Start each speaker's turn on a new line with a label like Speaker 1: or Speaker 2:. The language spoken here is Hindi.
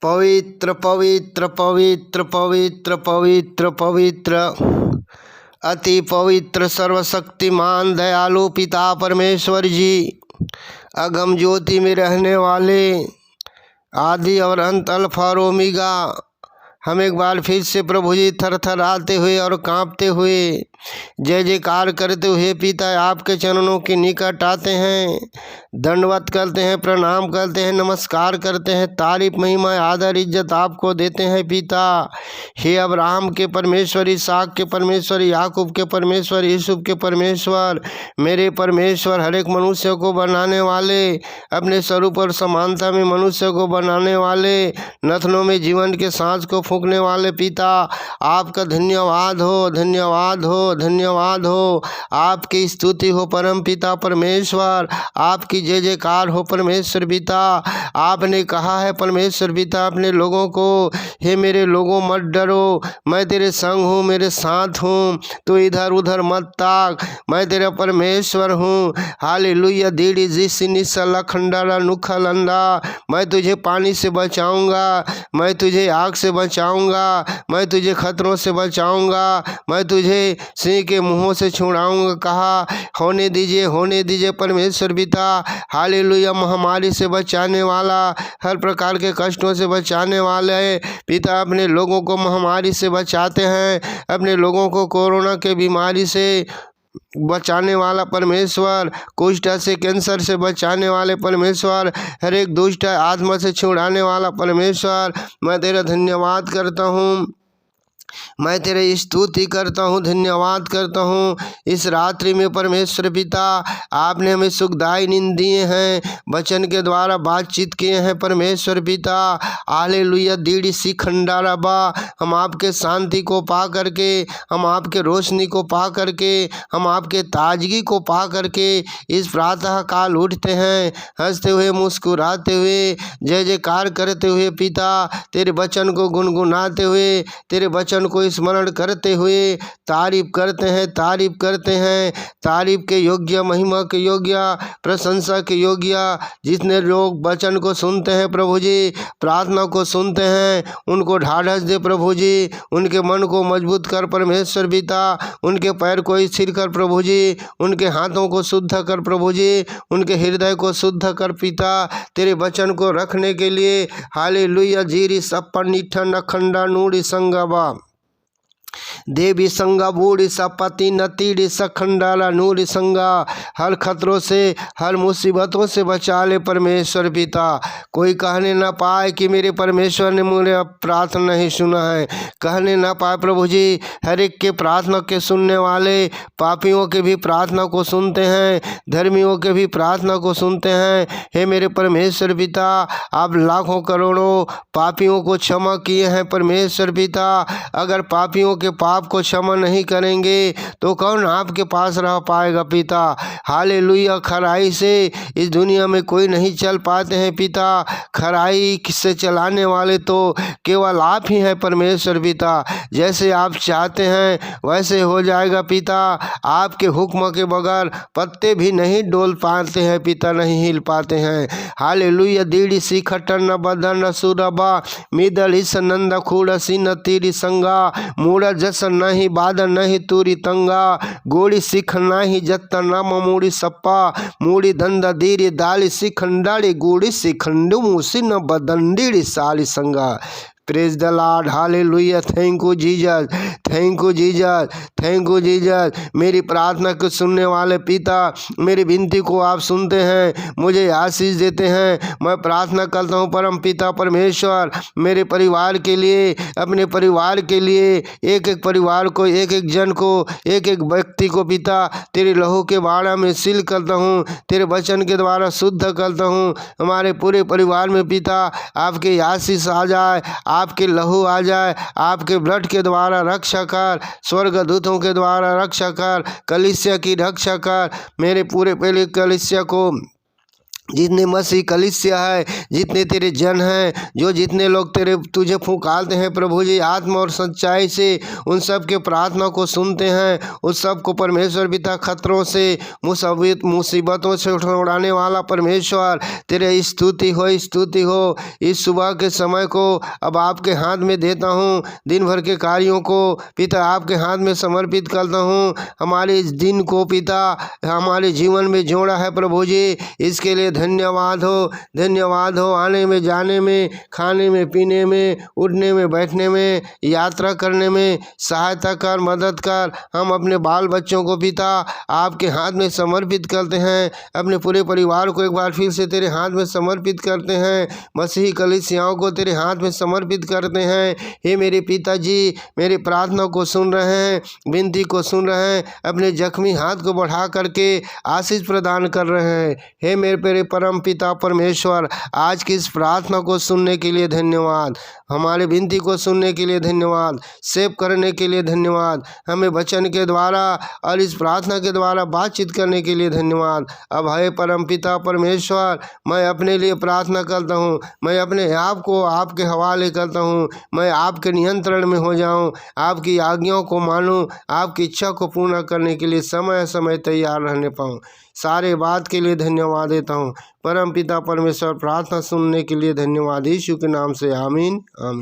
Speaker 1: पवित्र पवित्र पवित्र पवित्र पवित्र पवित्र अति पवित्र सर्वशक्तिमान दयालु पिता परमेश्वर जी, अगम ज्योति में रहने वाले, आदि और अंत, अल्फा और ओमेगा, हम एक बार फिर से प्रभु जी थरथराते हुए और कांपते हुए जय जयकार करते हुए पिता आपके चरणों के निकट आते हैं, दंडवत करते हैं, प्रणाम करते हैं, नमस्कार करते हैं, तारीफ महिमा आदर इज्जत आपको देते हैं पिता। हे अब्राहम के परमेश्वर, इसहाक के परमेश्वर, याकूब के परमेश्वर, यूसुफ के परमेश्वर, मेरे परमेश्वर, हर एक मनुष्य को बनाने वाले, अपने स्वरूप और समानता में मनुष्य को बनाने वाले, नथनों में जीवन के सांस को फूंकने वाले पिता, आपका धन्यवाद हो, धन्यवाद हो, धन्यवाद हो। आपकी स्तुति हो परम पिता परमेश्वर, आपकी जय जयकार हो परमेश्वर पिता। आपने कहा है परमेश्वर पिता अपने लोगों को, हे मेरे लोगों मत डरो, मैं तेरे संग हूँ, मेरे साथ हूँ, तो इधर उधर मत ताक, मैं तेरा परमेश्वर हूँ। हालेलुया। दीड़ी जिस निसला खंडारा नुखलंदा, मैं तुझे पानी से बचाऊंगा, मैं तुझे आग से बचाऊंगा, मैं तुझे खतरों से बचाऊंगा, मैं तुझे सिंह के मुंहों से छुड़ाऊंगा। कहा होने दीजिए परमेश्वर पिता। हालेलुया। महामारी से बचाने वाला, हर प्रकार के कष्टों से बचाने वाले पिता अपने लोगों को महामारी से बचाते हैं, अपने लोगों को कोरोना के बीमारी से बचाने वाला परमेश्वर, कुष्ठ से, कैंसर से बचाने वाले परमेश्वर, हर एक दुष्ट आत्मा से छुड़ाने वाला परमेश्वर, मैं तेरा धन्यवाद करता हूँ, मैं तेरे स्तुति करता हूँ, धन्यवाद करता हूँ। इस रात्रि में परमेश्वर पिता आपने हमें सुखदायी नींद दिए हैं, वचन के द्वारा बातचीत किए हैं परमेश्वर पिता। हालेलुया। दीड़ी सी खंडारा बा, हम आपके शांति को पा करके, हम आपके रोशनी को पा करके, हम आपके ताजगी को पा करके इस प्रातः काल उठते हैं, हंसते हुए, मुस्कुराते हुए, जय जयकार करते हुए पिता, तेरे वचन को गुनगुनाते हुए, तेरे वचन को स्मरण करते हुए तारीफ करते हैं, तारीफ करते हैं। तारीफ के योग्य, महिमा के योग्य, प्रशंसा के योग्य जितने लोग वचन को सुनते हैं प्रभु जी, प्रार्थना को सुनते हैं, उनको ढाढ़स दे प्रभु जी, उनके मन को मजबूत कर परमेश्वर पिता, उनके पैर को स्थिर कर प्रभु जी, उनके हाथों को शुद्ध कर प्रभु जी, उनके हृदय को शुद्ध कर पिता, तेरे वचन को रखने के लिए। हालेलुया। जीरी सप्पा निठा नखंडा नूड़ी संगबा, देवी संगा बूढ़ी सपति नतीड़ी सखंडाला नूरी संगा, हर खतरों से, हर मुसीबतों से बचा ले परमेश्वर पिता। कोई कहने ना पाए कि मेरे परमेश्वर ने मुझे प्रार्थना नहीं सुना है, कहने ना पाए प्रभु जी, हर एक के प्रार्थना के सुनने वाले, पापियों के भी प्रार्थना को सुनते हैं, धर्मियों के भी प्रार्थना को सुनते हैं। हे मेरे परमेश्वर पिता, आप लाखों करोड़ों पापियों को क्षमा किए हैं परमेश्वर पिता। अगर पापियों के पाप को क्षमा नहीं करेंगे तो कौन आपके पास रह पाएगा पिता। हालेलुया। खराई से इस दुनिया में कोई नहीं चल पाते हैं पिता, खराई से चलाने वाले तो केवल आप ही हैं परमेश्वर पिता। जैसे आप चाहते हैं वैसे हो जाएगा पिता, आपके हुक्म के बगैर पत्ते भी नहीं डोल पाते हैं पिता, नहीं हिल पाते हैं। हालेलुया। दीड़ी सी खटन न बदन सुरबा, मिदल इस नंद खूड़ सी न तीरी संगा, मूड़ जस नहीं बादल नहीं तूरी तंगा, गोड़ी सिख नहीं जत्ता न मूड़ी सप्पा, मूड़ी दंद दीरी दाली सिखंडाड़ी, गुड़ी सिखंडू मूसी न बदंडीड़ी साली संगा। Praise the Lord. Hallelujah. Thank you Jesus, thank you Jesus, thank you Jesus. मेरी प्रार्थना को सुनने वाले पिता, मेरी विनती को आप सुनते हैं, मुझे आशीष देते हैं। मैं प्रार्थना करता हूँ परम पिता परमेश्वर, मेरे परिवार के लिए, अपने परिवार के लिए, एक एक परिवार को, एक एक जन को, एक एक व्यक्ति को पिता तेरे लहू के बाड़ा में सील करता हूँ, तेरे वचन के द्वारा शुद्ध करता हूँ। हमारे पूरे परिवार में पिता आपके आशीष आ जाए, आपके लहू आ जाए, आपके ब्लड के द्वारा रक्षा कर, स्वर्ग दूतों के द्वारा रक्षा कर, कलीसिया की रक्षा कर, मेरे पूरे पहले कलीसिया को जितने मसीह कलीसिया है, जितने तेरे जन हैं, जो जितने लोग तेरे तुझे पुकारते हैं प्रभु जी आत्मा और सच्चाई से, उन सब के प्रार्थना को सुनते हैं। उस सब को परमेश्वर पिता खतरों से, मुसीबतों से उड़ाने वाला परमेश्वर, तेरे स्तुति हो। इस सुबह के समय को अब आपके हाथ में देता हूँ। दिन भर के कार्यों को पिता आपके हाथ में समर्पित करता हूँ। हमारे इस दिन को पिता हमारे जीवन में जोड़ा है प्रभु जी, इसके लिए धन्यवाद हो। आने में, जाने में, खाने में, पीने में, उठने में, बैठने में, यात्रा करने में सहायता कर, मदद कर। हम अपने बाल बच्चों को पिता आपके हाथ में समर्पित करते हैं। अपने पूरे परिवार को एक बार फिर से तेरे हाथ में समर्पित करते हैं। मसीही कलीसियाओं को तेरे हाथ में समर्पित करते हैं। हे मेरे पिताजी, मेरी प्रार्थना को सुन रहे हैं, विनती को सुन रहे हैं, अपने जख्मी हाथ को बढ़ा करके आशीष प्रदान कर रहे हैं। हे मेरे परम पिता परमेश्वर, आज की इस प्रार्थना को सुनने के लिए धन्यवाद, हमारे विनती को सुनने के लिए धन्यवाद, सेव करने के लिए धन्यवाद, हमें वचन के द्वारा और इस प्रार्थना के द्वारा बातचीत करने के लिए धन्यवाद। अब हे परम पिता परमेश्वर, मैं अपने लिए प्रार्थना करता हूँ, मैं अपने आप को आपके हवाले करता हूँ। मैं आपके नियंत्रण में हो जाऊँ, आपकी आज्ञाओं को मानूँ, आपकी इच्छा को पूर्ण करने के लिए समय समय तैयार रहने पाऊँ। सारे बात के लिए धन्यवाद देता हूँ। परम पिता परमेश्वर, प्रार्थना सुनने के लिए धन्यवाद। यीशु के नाम से आमीन आमीन।